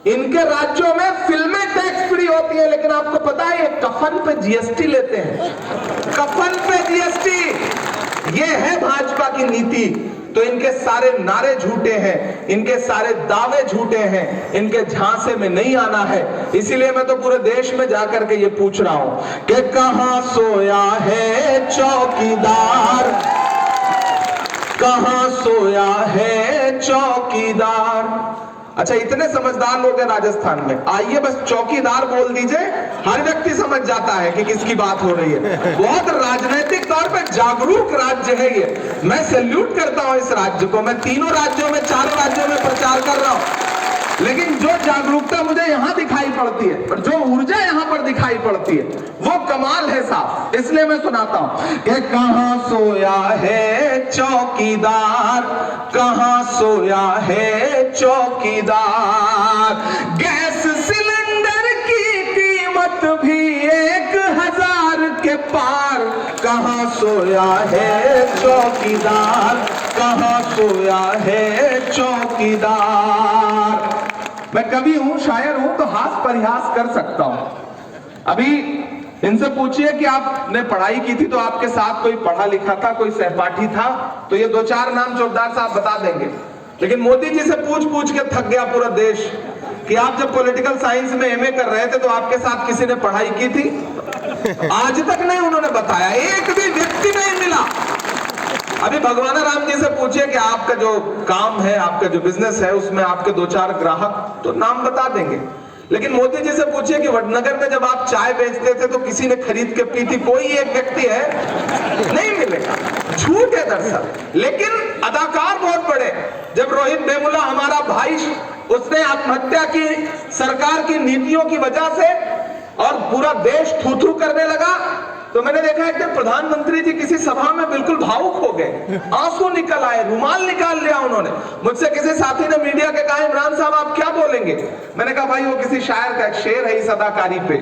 इनके राज्यों में फिल्में टैक्स फ्री होती है, लेकिन आपको पता है ये कफन पे जीएसटी लेते हैं, कफन पे जीएसटी। ये है भाजपा की नीति। तो इनके सारे नारे झूठे हैं, इनके सारे दावे झूठे हैं, इनके झांसे में नहीं आना है। इसीलिए मैं तो पूरे देश में जाकर के ये पूछ रहा हूं कि कहां सोया है चौकीदार, कहां सोया है चौकीदार। अच्छा, इतने समझदार लोग हैं राजस्थान में, आइए बस चौकीदार बोल दीजिए, हर व्यक्ति समझ जाता है कि किसकी बात हो रही है। बहुत राजनीतिक तौर पे जागरूक राज्य है ये। मैं सैल्यूट करता हूं इस राज्य को। मैं तीनों राज्यों में, चारों राज्यों में प्रचार कर रहा हूं, लेकिन जो जागरूकता मुझे यहां दिखाई पड़ती है और जो ऊर्जा यहां पर दिखाई पड़ती है वो कमाल है साहब। इसलिए मैं सुनाता हूं कि कहां सोया है चौकीदार, कहां सोया है चौकीदार। गैस सिलेंडर की कीमत भी 1000 के पार, कहां सोया है चौकीदार, कहां सोया है चौकीदार। मैं कवि हूं, शायर हूं, तो हास परिहास कर सकता हूं। अभी इनसे पूछिए कि आपने पढ़ाई की थी तो आपके साथ कोई पढ़ा लिखा था, कोई सहपाठी था, तो ये 2-4 नाम चौकीदार साहब बता देंगे। लेकिन मोदी जी से पूछ पूछ के थक गया पूरा देश कि आप जब पॉलिटिकल साइंस में एमए कर रहे थे तो आपके साथ किसी ने पढ़ाई की थी? आज तक नहीं उन्होंने बताया, एक भी व्यक्ति नहीं मिला। अभी भगवान राम जी से पूछिए कि आपका जो काम है, आपका जो बिजनेस है, उसमें आपके 2-4 ग्राहक, तो नाम बता देंगे। लेकिन मोदी जी से पूछिए कि वडनगर में जब आप चाय बेचते थे तो किसी ने खरीद के पी थी, कोई एक व्यक्ति है? नहीं मिलेगा। झूठ है दरअसल। लेकिन अदाकार बहुत बड़े। जब रोहित वेमुला हमारा भाई, उसने आत्महत्या की सरकार की नीतियों की वजह से और पूरा देश थू-थू करने लगा, तो मैंने देखा एक दिन प्रधानमंत्री जी किसी सभा में बिल्कुल भावुक हो गए, आंसू निकल आए, रुमाल निकाल लिया उन्होंने। मुझसे किसी साथी ने मीडिया के कहा, इमरान साहब आप क्या बोलेंगे? मैंने कहा भाई वो किसी शायर का एक शेर है इस अदाकारी पे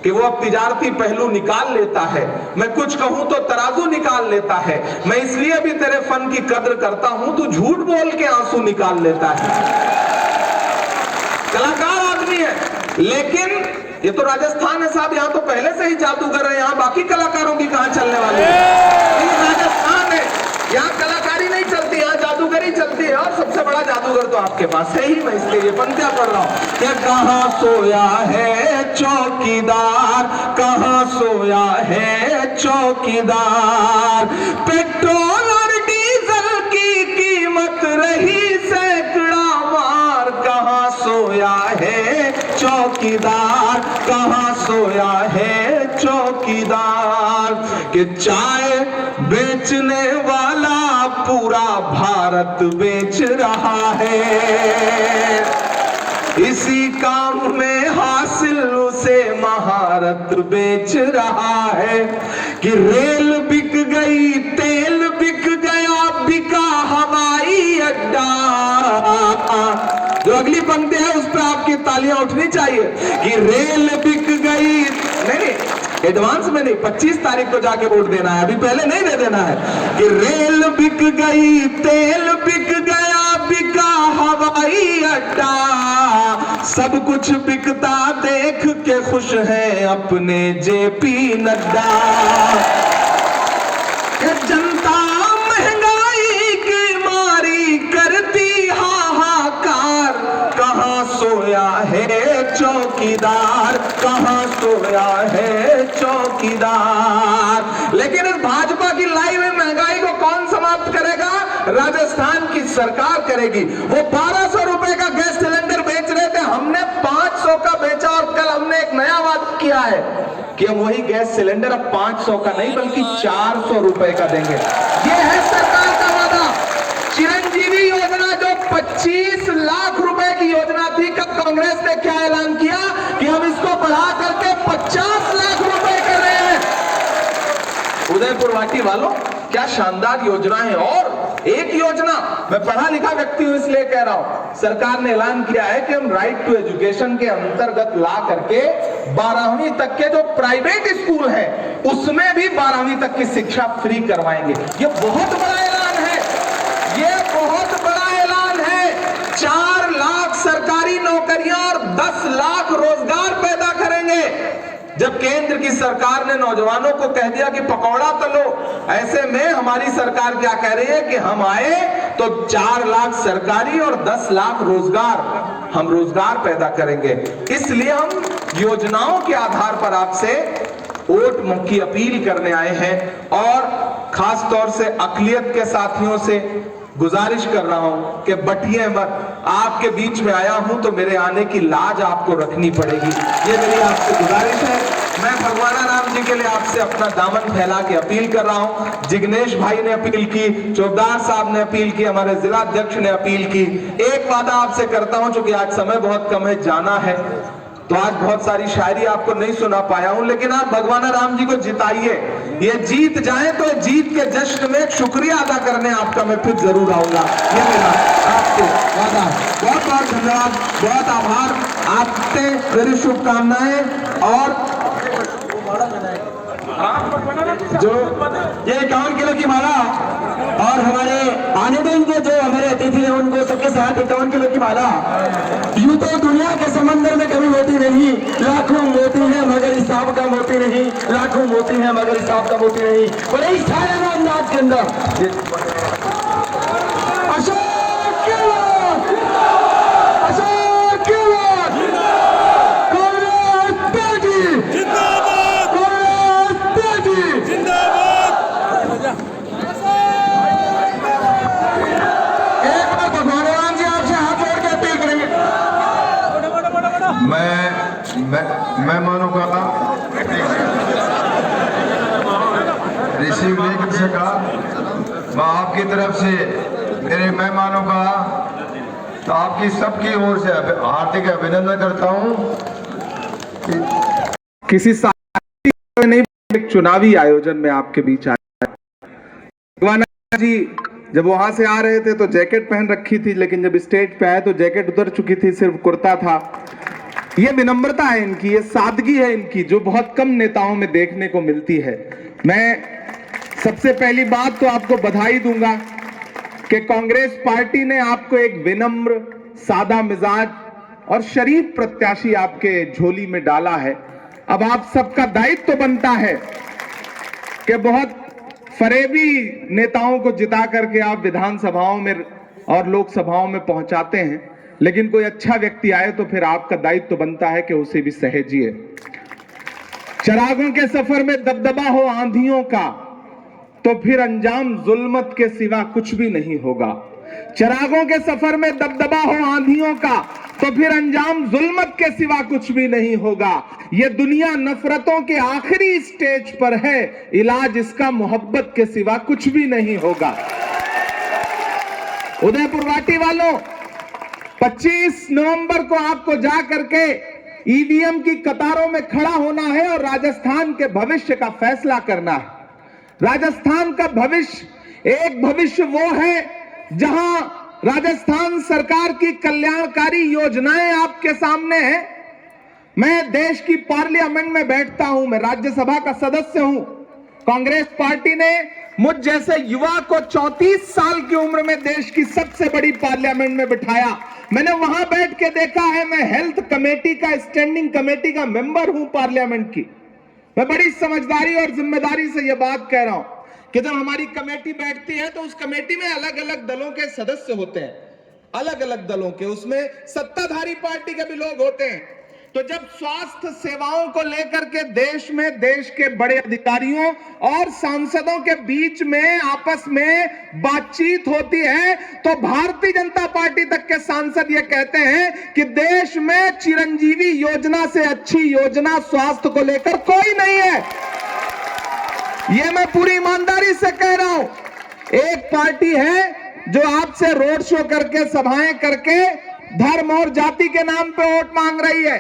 कि वो अब तिजारती पहलू निकाल लेता है, मैं कुछ कहूं तो तराजू निकाल लेता है, मैं इसलिए भी तेरे फन की कद्र करता हूं, तू झूठ बोल के आंसू निकाल लेता है। कलाकार आदमी है, लेकिन ये तो राजस्थान है साहब, यहाँ तो पहले से ही जादूगर है, यहाँ बाकी कलाकारों की कहां चलने वाली है? ये राजस्थान है, यहाँ कलाकारी नहीं चलती, यहाँ जादूगरी चलती है। और सबसे बड़ा जादूगर तो आपके पास है ही, मैं इसलिए ये पंक्तियां पढ़ रहा हूं कि कहां सोया है चौकीदार, कहां सोया है चौकीदार। पेट्रोल और डीजल की कीमत रही सैकड़ा मार, कहां सोया है चौकीदार, कहां सोया है चौकीदार। कि चाय बेचने वाला पूरा भारत बेच रहा है, इसी काम में हासिल उसे महारत बेच रहा है। कि रेल बिक गई, तेल बिक गया, बिका हवाई अड्डा। जो अगली पंक्ति है उस पर आपकी तालियां उठनी चाहिए कि रेल बिक गई, नहीं एडवांस में नहीं, 25 तारीख को जाके वोट देना है, अभी पहले नहीं दे देना है। कि रेल बिक गई, तेल बिक गया, बिका हवाई अड्डा, सब कुछ बिकता देख के खुश है अपने जेपी नड्डा। जनता महंगाई की मारी करती हाहाकार, कहां सोया है चौकीदार, कहां सोया है चौकीदार। लेकिन इस भाजपा की लाई हुई महंगाई को कौन समाप्त करेगा? राजस्थान की सरकार करेगी। वो 1200 रुपए का गैस सिलेंडर बेच रहे थे, हमने 500 का बेचा। और कल हमने एक नया वादा किया है कि हम वही गैस सिलेंडर अब 500 का नहीं बल्कि 400 रुपए का देंगे। ये है सरकार का वादा। चिरंजीवी योजना जो 25 लाख रुपए की योजना थी, कब कांग्रेस ने क्या ऐलान किया कि हम इसको बढ़ा करके 50 लाख रुपए कर रहे हैं। उदयपुर वाटी वालों, क्या शानदार योजना है। और एक योजना, मैं पढ़ा लिखा व्यक्ति हूं इसलिए कह रहा हूं, सरकार ने ऐलान किया है कि हम राइट टू एजुकेशन के अंतर्गत ला करके 12वीं तक के जो प्राइवेट स्कूल हैं उसमें भी 12वीं तक की शिक्षा फ्री करवाएंगे। ये बहुत बड़ा ऐलान है, ये बहुत बड़ा ऐलान है। 4 लाख सरकारी नौकरियां और 10 लाख रोजगार पैदा करेंगे। जब केंद्र की सरकार ने नौजवानों को कह दिया कि पकौड़ा तलो, ऐसे में हमारी सरकार क्या कह रही है कि हम आए तो 4 लाख सरकारी और 10 लाख रोजगार, हम रोजगार पैदा करेंगे। इसलिए हम योजनाओं के आधार पर आपसे वोट की अपील करने आए हैं और खास तौर से अकलियत के साथियों से गुजारिश कर रहा हूं कि बटिए मत। आपके बीच में आया हूं तो मेरे आने की लाज आपको रखनी पड़ेगी, ये मेरी आपसे गुजारिश है। मैं भगवाना राम जी के लिए आपसे अपना दामन फैला के अपील कर रहा हूं। जिग्नेश भाई ने अपील की, चौबदार साहब ने अपील की, हमारे जिला अध्यक्ष ने अपील की। एक वादा आपसे करता हूं, चूंकि आज समय बहुत कम है, जाना है, तो आज बहुत सारी शायरी आपको नहीं सुना पाया हूं, लेकिन आप भगवाना राम जी को जिताइए। ये जीत जाए तो जीत के जश्न में शुक्रिया अदा करने आपका मैं फिर जरूर आऊंगा, ये मेरा आपसे वादा। बहुत बहुत धन्यवाद, बहुत आभार, आपसे मेरी शुभकामनाएं। और जो ये 51 किलो की माला और हमारे आने देंगे जो हमारे अतिथि हैं उनको सबके साथ 51 किलो की माला। यूं तो दुनिया के समंदर में कभी मोती नहीं, लाखों मोती हैं मगर हिसाब का मोती नहीं, लाखों मोती हैं मगर हिसाब का मोती नहीं। बड़े ही शायराना अंदाज के अंदर अशोक के बाद, अशोक के बाद, कांग्रेस पार्टी जिंदाबाद, कांग्रेस पार्टी जिंदाबाद। एक बार भगवान राम जी आपसे हाथ जोड़ के अपील करेंगे। मैं मानू का रिसीव नहीं कर सका। मैं आपकी तरफ से मेरे मेहमानों का तो आपकी सबकी ओर से हार्दिक अभिनंदन करता हूं। किसी नहीं, एक चुनावी आयोजन में आपके बीच आया। भगवाना जी जब वहां से आ रहे थे तो जैकेट पहन रखी थी, लेकिन जब स्टेज पे आए तो जैकेट उतर चुकी थी, सिर्फ कुर्ता था। ये विनम्रता है इनकी, ये सादगी है इनकी, जो बहुत कम नेताओं में देखने को मिलती है। मैं सबसे पहली बात तो आपको बधाई दूंगा कि कांग्रेस पार्टी ने आपको एक विनम्र, सादा मिजाज और शरीफ प्रत्याशी आपके झोली में डाला है। अब आप सबका दायित्व तो बनता है कि बहुत फरेबी नेताओं को जिता करके आप विधानसभाओं में और लोकसभाओं में पहुंचाते हैं, लेकिन कोई अच्छा व्यक्ति आए तो फिर आपका दायित्व तो बनता है कि उसे भी सहेजिए। चरागों के सफर में दबदबा हो आंधियों का तो फिर अंजाम जुल्मत के सिवा कुछ भी नहीं होगा। चरागों के सफर में दबदबा हो आंधियों का तो फिर अंजाम जुल्मत के सिवा कुछ भी नहीं होगा। ये दुनिया नफरतों के आखिरी स्टेज पर है, इलाज इसका मोहब्बत के सिवा कुछ भी नहीं होगा। उदयपुर वाटी वालों, 25 नवंबर को आपको जा करके ईवीएम की कतारों में खड़ा होना है और राजस्थान के भविष्य का फैसला करना है। राजस्थान का भविष्य, एक भविष्य वो है जहां राजस्थान सरकार की कल्याणकारी योजनाएं आपके सामने है। मैं देश की पार्लियामेंट में बैठता हूं, मैं राज्यसभा का सदस्य हूं। कांग्रेस पार्टी ने मुझ जैसे युवा को 34 साल की उम्र में देश की सबसे बड़ी पार्लियामेंट में बिठाया। मैंने वहां बैठ के देखा है, मैं हेल्थ कमेटी का, स्टैंडिंग कमेटी का मेंबर हूं पार्लियामेंट की। मैं बड़ी समझदारी और जिम्मेदारी से यह बात कह रहा हूं कि जब हमारी कमेटी बैठती है तो उस कमेटी में अलग अलग दलों के सदस्य होते हैं, अलग अलग दलों के, उसमें सत्ताधारी पार्टी के भी लोग होते हैं। तो जब स्वास्थ्य सेवाओं को लेकर के देश में देश के बड़े अधिकारियों और सांसदों के बीच में आपस में बातचीत होती है तो भारतीय जनता पार्टी तक के सांसद ये कहते हैं कि देश में चिरंजीवी योजना से अच्छी योजना स्वास्थ्य को लेकर कोई नहीं है। ये मैं पूरी ईमानदारी से कह रहा हूं। एक पार्टी है जो आपसे रोड शो करके, सभाएं करके धर्म और जाति के नाम पे वोट मांग रही है।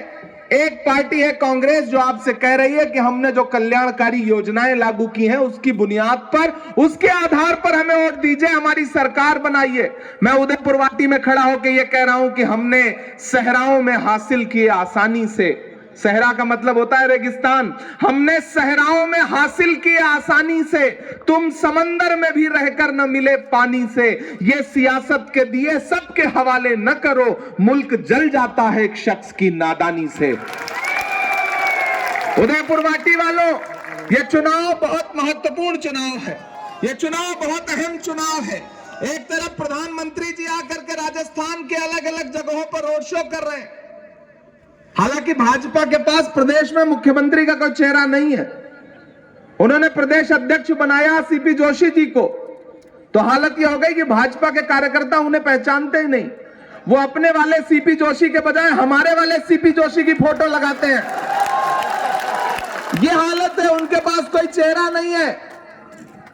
एक पार्टी है कांग्रेस जो आपसे कह रही है कि हमने जो कल्याणकारी योजनाएं लागू की हैं उसकी बुनियाद पर, उसके आधार पर हमें वोट दीजिए, हमारी सरकार बनाइए। मैं उदयपुर वाटी में खड़ा होकर यह कह रहा हूं कि हमने सहराओं में हासिल किए आसानी से सहरा का मतलब होता है रेगिस्तान। हमने सहराओं में हासिल किए आसानी से, तुम समंदर में भी रहकर न मिले पानी से। ये सियासत के दिए सबके हवाले न करो, मुल्क जल जाता है एक शख्स की नादानी से। उदयपुर वाटी वालों, ये चुनाव बहुत महत्वपूर्ण चुनाव है, ये चुनाव बहुत अहम चुनाव है। एक तरफ प्रधानमंत्री जी आकर के राजस्थान के अलग अलग जगहों पर रोड शो कर रहे हैं। हालांकि भाजपा के पास प्रदेश में मुख्यमंत्री का कोई चेहरा नहीं है। उन्होंने प्रदेश अध्यक्ष बनाया सीपी जोशी जी को, तो हालत यह हो गई कि भाजपा के कार्यकर्ता उन्हें पहचानते ही नहीं। वो अपने वाले सीपी जोशी के बजाय हमारे वाले सीपी जोशी की फोटो लगाते हैं। ये हालत है, उनके पास कोई चेहरा नहीं है।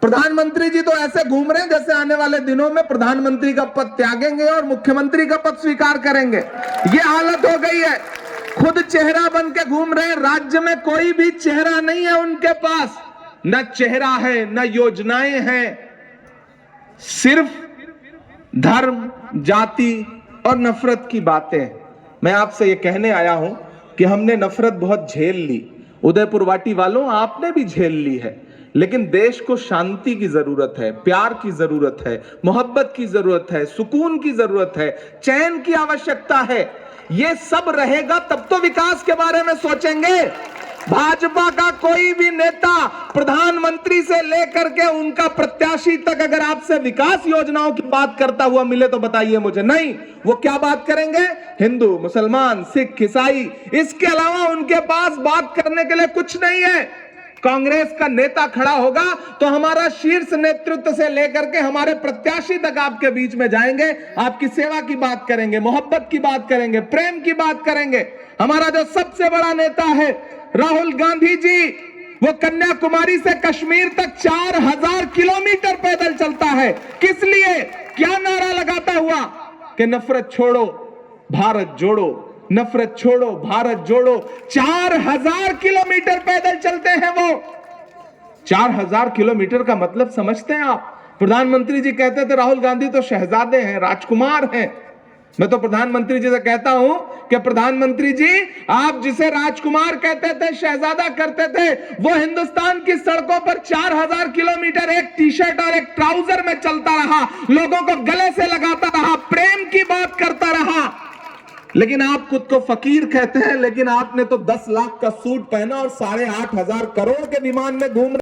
प्रधानमंत्री जी तो ऐसे घूम रहे हैं जैसे आने वाले दिनों में प्रधानमंत्री का पद त्यागेंगे और मुख्यमंत्री का पद स्वीकार करेंगे। ये हालत हो गई है, खुद चेहरा बन के घूम रहे हैं। राज्य में कोई भी चेहरा नहीं है उनके पास, न चेहरा है न योजनाएं हैं, सिर्फ धर्म, जाति और नफरत की बातें। मैं आपसे ये कहने आया हूं कि हमने नफरत बहुत झेल ली। उदयपुर वाटी वालों, आपने भी झेल ली है, लेकिन देश को शांति की जरूरत है, प्यार की जरूरत है, मोहब्बत की जरूरत है, सुकून की जरूरत है, चैन की आवश्यकता है। ये सब रहेगा तब तो विकास के बारे में सोचेंगे। भाजपा का कोई भी नेता प्रधानमंत्री से लेकर के उनका प्रत्याशी तक अगर आपसे विकास योजनाओं की बात करता हुआ मिले तो बताइए मुझे। नहीं, वो क्या बात करेंगे? हिंदू, मुसलमान, सिख, ईसाई, इसके अलावा उनके पास बात करने के लिए कुछ नहीं है। कांग्रेस का नेता खड़ा होगा तो हमारा शीर्ष नेतृत्व से लेकर के हमारे प्रत्याशी तक आपके बीच में जाएंगे, आपकी सेवा की बात करेंगे, मोहब्बत की बात करेंगे, प्रेम की बात करेंगे। हमारा जो सबसे बड़ा नेता है राहुल गांधी जी, वो कन्याकुमारी से कश्मीर तक 4000 किलोमीटर पैदल चलता है। किस लिए? क्या नारा लगाता हुआ कि नफरत छोड़ो भारत जोड़ो, नफरत छोड़ो भारत जोड़ो। 4000 किलोमीटर पैदल चलते हैं वो। 4000 किलोमीटर का मतलब समझते हैं आप? प्रधानमंत्री जी कहते थे राहुल गांधी तो शहजादे हैं, राजकुमार हैं। मैं तो प्रधानमंत्री जी से कहता हूं कि प्रधानमंत्री जी, आप जिसे राजकुमार कहते थे, शहजादा करते थे, वो हिंदुस्तान की सड़कों पर 4000 किलोमीटर एक टी-शर्ट और एक ट्राउजर में चलता रहा, लोगों को गले से लगाता रहा, प्रेम की बात करता रहा। लेकिन आप खुद को फकीर कहते हैं, लेकिन आपने तो 10 लाख का सूट पहना और 8.5 करोड़ के विमान में घूम